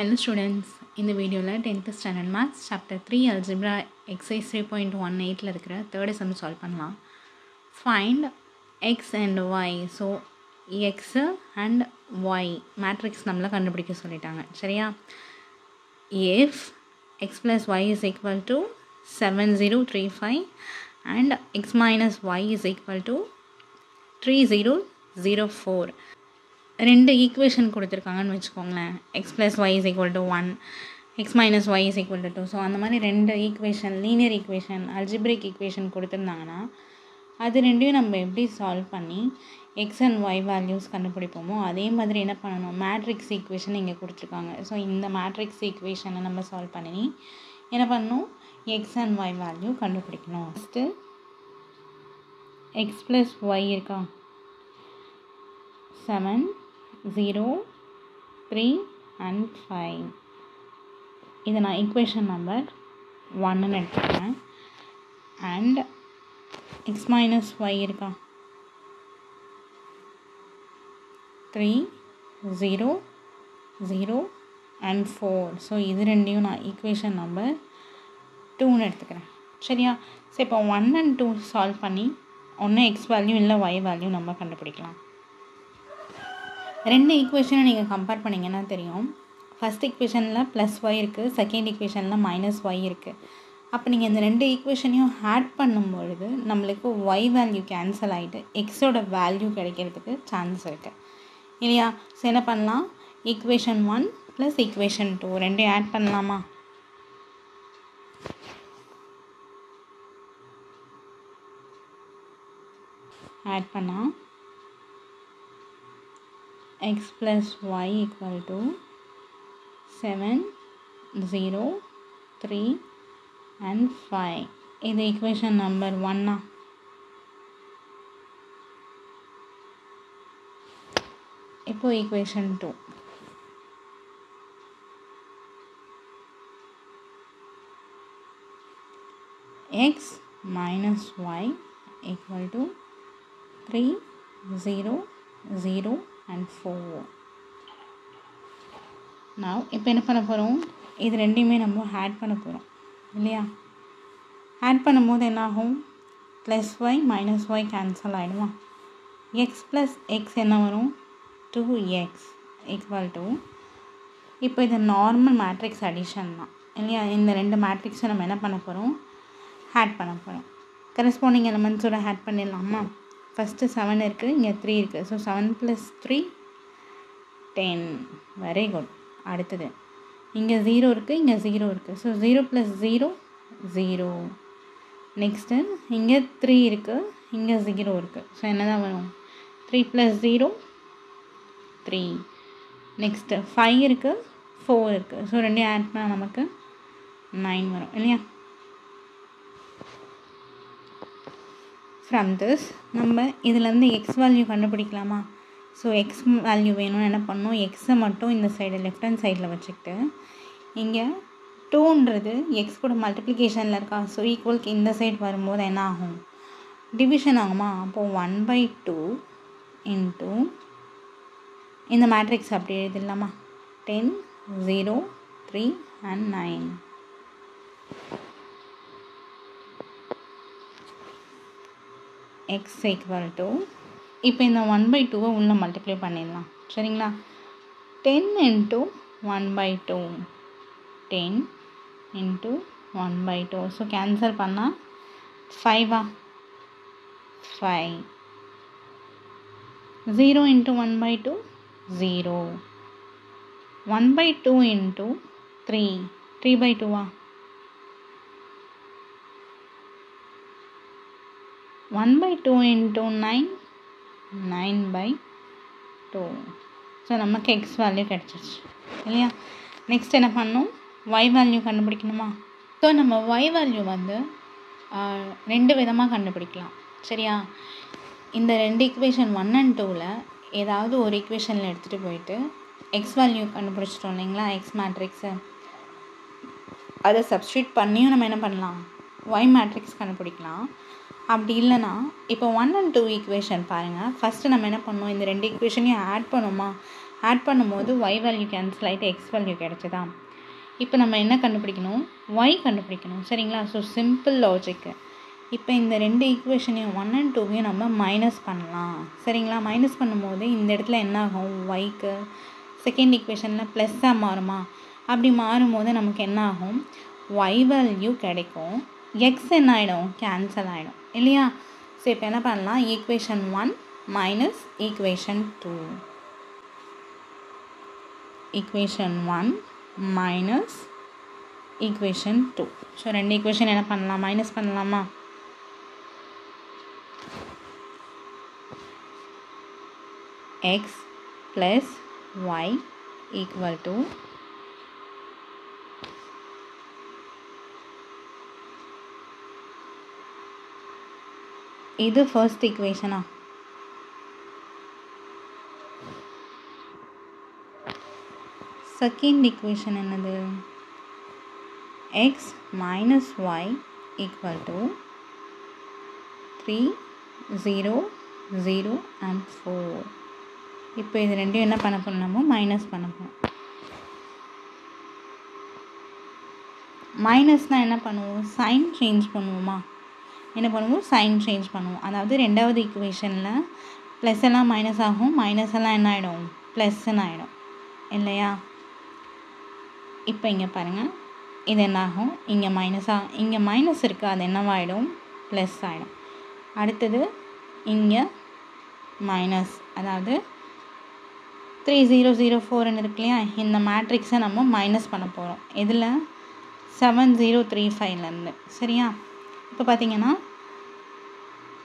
Hello students, in the video 10th standard maths chapter 3 algebra exercise 3.18 இருக்கிற third sum solve பண்ணலாம். Find x and y. So x and y matrix நம்மள கண்டுபிடிக்க சொல்லிட்டாங்க. சரியா? If x plus y is equal to 7035 and x minus y is equal to 3004. ரெண்டு equation கொடுத்துருக்காங்கன்னு வச்சுக்கோங்களேன். X plus y is equal to 1, x minus y is equal to 2. So அந்த மாதிரி ரெண்டு equation, linear equation, algebraic equation கொடுத்துருந்தாங்கன்னா அது ரெண்டையும் நம்ம எப்படி சால்வ் பண்ணி எக்ஸ் அண்ட் ஒய் வேல்யூஸ் கண்டுபிடிப்போமோ அதே மாதிரி என்ன பண்ணணும், மேட்ரிக்ஸ் ஈக்குவேஷன் இங்கே கொடுத்துருக்காங்க. ஸோ இந்த மேட்ரிக்ஸ் ஈக்குவேஷனை நம்ம சால்வ் பண்ணி என்ன பண்ணணும், எக்ஸ் அண்ட் ஒய் வேல்யூ கண்டுபிடிக்கணும். ஃபஸ்ட்டு எக்ஸ் ப்ளஸ் ஒய் இருக்கா, 7, 0, 3 and 5. இதை நான் ஈக்குவேஷன் நம்பர் 1ன்னு எடுத்துக்கிறேன். அண்ட் எக்ஸ் மைனஸ் ஒய் இருக்கா, 3, 0, 0 and 4. ஸோ இது ரெண்டையும் நான் ஈக்குவேஷன் நம்பர் 2ன்னு எடுத்துக்கிறேன். சரியா? ஸோ இப்போ 1 and 2 சால்வ் பண்ணி ஒன்று எக்ஸ் வேல்யூ இல்லை ஒய் வேல்யூ நம்ம கண்டுபிடிக்கலாம். ரெண்டு ஈக்குவேஷனை நீங்கள் கம்பேர் பண்ணிங்கன்னா தெரியும். ஃபஸ்ட் ஈக்குவேஷனில் ப்ளஸ் ஒய் இருக்குது, செகண்ட் ஈக்குவேஷனில் மைனஸ் ஒய் இருக்குது. அப்போ நீங்கள் இந்த ரெண்டு ஈக்குவேஷனையும் ஆட் பண்ணும்பொழுது நம்மளுக்கு ஒய் வேல்யூ கேன்சல் ஆகிட்டு எக்ஸோட வேல்யூ கிடைக்கிறதுக்கு சான்ஸ் இருக்குது இல்லையா? ஸோ என்ன பண்ணலாம், ஈக்குவேஷன் 1 ப்ளஸ் ஈக்குவேஷன் 2 ரெண்டையும் ஆட் பண்ணலாமா? ஆட் பண்ணால் x plus y equal to 7, 0, 3 and 5. இது equation number 1. இப்போ equation 2. x minus y equal to 3, 0, 0 and 4. now இப்போ என்ன பண்ண போகிறோம், இது ரெண்டையுமே நம்ம ஆட் பண்ண போகிறோம் இல்லையா? ஆட் பண்ணும்போது என்ன ஆகும், plus y minus y cancel ஆகிடுமா? எக்ஸ் ப்ளஸ் எக்ஸ் என்ன வரும், 2x ஈக்குவல் டு, இப்போ இது நார்மல் மேட்ரிக்ஸ் அடிஷன் தான் இல்லையா? இந்த ரெண்டு மேட்ரிக்ஸை நம்ம என்ன பண்ண போகிறோம், ஆட் பண்ண போகிறோம். கரஸ்பாண்டிங் எலமெண்ட்ஸோட ஆட் பண்ணிடலாமா? ஃபஸ்ட்டு 7 இருக்குது, இங்கே 3 இருக்குது. ஸோ 7 + 3 10. Very good. அடுத்தது இங்கே 0 இருக்குது, இங்கே 0 இருக்குது. ஸோ 0 + 0 0. நெக்ஸ்ட்டு இங்கே 3 இருக்குது, இங்கே 0 இருக்குது. ஸோ என்ன தான் வரும், 3 + 0 3. நெக்ஸ்ட்டு 5 இருக்குது, 4 இருக்குது. ஸோ ரெண்டையும் ஆட் பண்ணால் நமக்கு 9 வரும் இல்லையா? ஃப்ரம் திஸ் நம்ம இதிலேருந்து எக்ஸ் வேல்யூ கண்டுபிடிக்கலாமா? ஸோ எக்ஸ் வேல்யூ வேணும்னு என்ன பண்ணணும், எக்ஸை மட்டும் இந்த சைடு லெஃப்ட் ஹேண்ட் சைடில் வச்சுக்கிட்டு இங்கே 2ன்றது எக்ஸ் கூட மல்டிப்ளிகேஷனில் இருக்கா. ஸோ ஈக்குவலுக்கு இந்த சைடு வரும்போது என்ன ஆகும், டிவிஷன் ஆகுமா? அப்போது 1/2 இன்ட்டு இந்த மேட்ரிக்ஸ் அப்படி எழுதிடலாமா, 10, 0, 3 and 9. x equal to, இப்போ இந்த 1/2 உள்ளே மல்டிப்ளை பண்ணிடலாம் சரிங்களா? 10 into 1/2, 10 into 1/2. ஸோ கேன்சல் பண்ணால் 5. 5. 0 into 1/2 0. 1/2 into 3, 3/2. 1/2 into 9, 9/2. ஸோ நமக்கு எக்ஸ் வேல்யூ கிடச்சிருச்சு இல்லையா? நெக்ஸ்ட் என்ன பண்ணணும், ஒய் வேல்யூ கண்டுபிடிக்கணுமா? ஸோ நம்ம ஒய் வேல்யூ வந்து ரெண்டு விதமாக கண்டுபிடிக்கலாம் சரியா? இந்த ரெண்டு ஈக்குவேஷன் 1 and 2ல் ஏதாவது ஒரு ஈக்குவேஷனில் எடுத்துகிட்டு போயிட்டு எக்ஸ் வேல்யூ கண்டுபிடிச்சிட்டோம் இல்லைங்களா, எக்ஸ் மேட்ரிக்ஸு, அதை சப்ஸ்டியூட் பண்ணியும் நம்ம என்ன பண்ணலாம், ஒய் மேட்ரிக்ஸ் கண்டுபிடிக்கலாம். அப்படி இல்லைனா இப்போ 1 and 2 ஈக்குவேஷன் பாருங்கள். ஃபஸ்ட்டு நம்ம என்ன பண்ணோம், இந்த ரெண்டு ஈக்குவேஷனையும் ஆட் பண்ணுமா? ஆட் பண்ணும்போது y வேல்யூ கேன்சல் ஆகிட்டு எக்ஸ் வேல்யூ கிடச்சிதா. இப்போ நம்ம என்ன கண்டுபிடிக்கணும், y கண்டுபிடிக்கணும். சரிங்களா. So simple logic. இப்போ இந்த ரெண்டு ஈக்குவேஷனையும் 1 and 2வையும் நம்ம மைனஸ் பண்ணலாம். சரிங்களா. மைனஸ் பண்ணும்போது இந்த இடத்துல என்ன ஆகும், ஒய்க்கு செகண்ட் ஈக்குவேஷனில் ப்ளஸ்ஸாக மாறுமா. அப்படி மாறும்போது நமக்கு என்ன ஆகும், y வேல்யூ கிடைக்கும், எக்ஸ் என்ன ஆகிடும், கேன்சல் ஆகிடும் இல்லையா. ஸோ இப்போ என்ன பண்ணலாம், equation 1 minus equation 2, equation 1 minus equation 2. So ரெண்டு ஈக்குவேஷன் என்ன பண்ணலாம், மைனஸ் பண்ணலாமா. x plus y equal to இது ஃபர்ஸ்ட் ஈக்குவேஷனா. செகண்ட் ஈக்குவேஷன் என்னது, x minus y equal to 3, 0, 0 and 4. இப்போ இது ரெண்டையும் என்ன பண்ண போகிறோம், நம்ம மைனஸ் பண்ண போகிறோம். மைனஸ்னால் என்ன பண்ணுவோம், சைன் சேஞ்ச் பண்ணுவோமா. என்ன பண்ணுவோம், சைன் சேஞ்ச் பண்ணுவோம். அதாவது ரெண்டாவது ஈக்குவேஷனில் ப்ளஸ் எல்லாம் மைனஸ் ஆகும், மைனஸ் எல்லாம் என்ன ஆகிடும், ப்ளஸ்ன்னு ஆகிடும் இல்லையா. இப்போ இங்கே பாருங்கள், இது என்ன ஆகும், இங்கே இங்கே மைனஸ் இருக்குது, அது என்னவாகிடும், ப்ளஸ் ஆகிடும். அடுத்தது இங்கே மைனஸ், அதாவது 3004 இருக்கு இல்லையா, இந்த மேட்ரிக்ஸை நம்ம மைனஸ் பண்ண போகிறோம். இதில் 7035லேருந்து. சரியா. இப்போ பார்த்தீங்கன்னா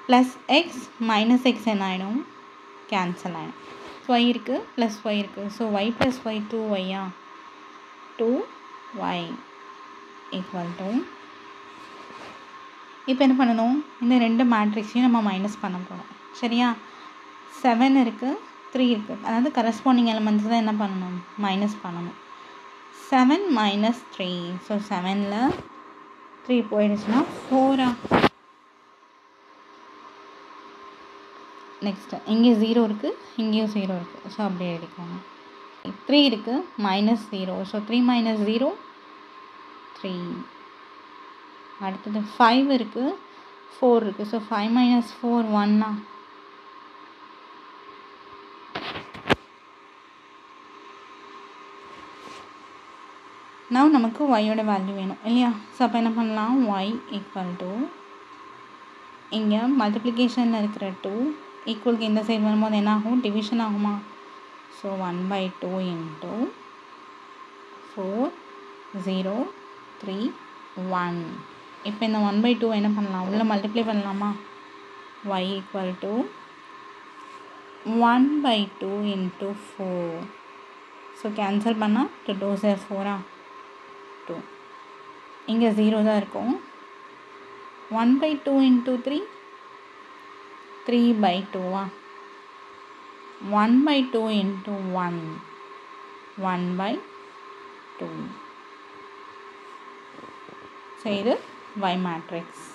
ப்ளஸ் எக்ஸ் மைனஸ் எக்ஸ் என்ன ஆகிடும், கேன்சல் ஆகிடும். ஒய் இருக்குது ப்ளஸ் ஒய் இருக்குது. So Y plus Y 2y 2y equal to, இப்போ என்ன பண்ணணும், இந்த ரெண்டு மேட்ரிக்ஸையும் நம்ம மைனஸ் பண்ண போகிறோம். சரியா. 7 இருக்குது, 3 இருக்குது, அதாவது கரஸ்பாண்டிங் எலிமெண்ட்ஸ் தான் என்ன பண்ணணும், மைனஸ் பண்ணணும். 7 மைனஸ் 3, ஸோ 7ல் 3 போயிடுச்சுன்னா 4. நெக்ஸ்ட்டு இங்கே 0 இருக்குது, இங்கேயும் 0 இருக்குது. ஸோ அப்படியே எடுக்கோங்க. 3 இருக்குது, மைனஸ் 0, ஸோ 3 மைனஸ் 0 3. அடுத்தது 5 இருக்குது, 4 இருக்குது, ஸோ 5 மைனஸ் 4 1. நான் நமக்கு ஒய்யோட வேல்யூ வேணும் இல்லையா. ஸோ அப்போ என்ன பண்ணலாம், ஒய் ஈக்குவல் டு, இங்கே மல்டிப்ளிகேஷனில் இருக்கிற 2 ஈக்குவலுக்கு இந்த சைடு வரும்போது என்ன ஆகும், டிவிஷன் ஆகுமா. So 1/2 into 4 0 3 1. இப்போ இந்த 1/2 என்ன பண்ணலாம், உள்ளே மல்டிப்ளை பண்ணலாமா. Y equal to 1/2 into 4. So cancel பண்ணால் 2 2 4 2. இங்கே 0 தான் இருக்கும். 1/2 இன்ட்டு 3 3/2. 1/2 இன்ட்டு 1 1/2. ஸோ இது y மேட்ரிக்ஸ்.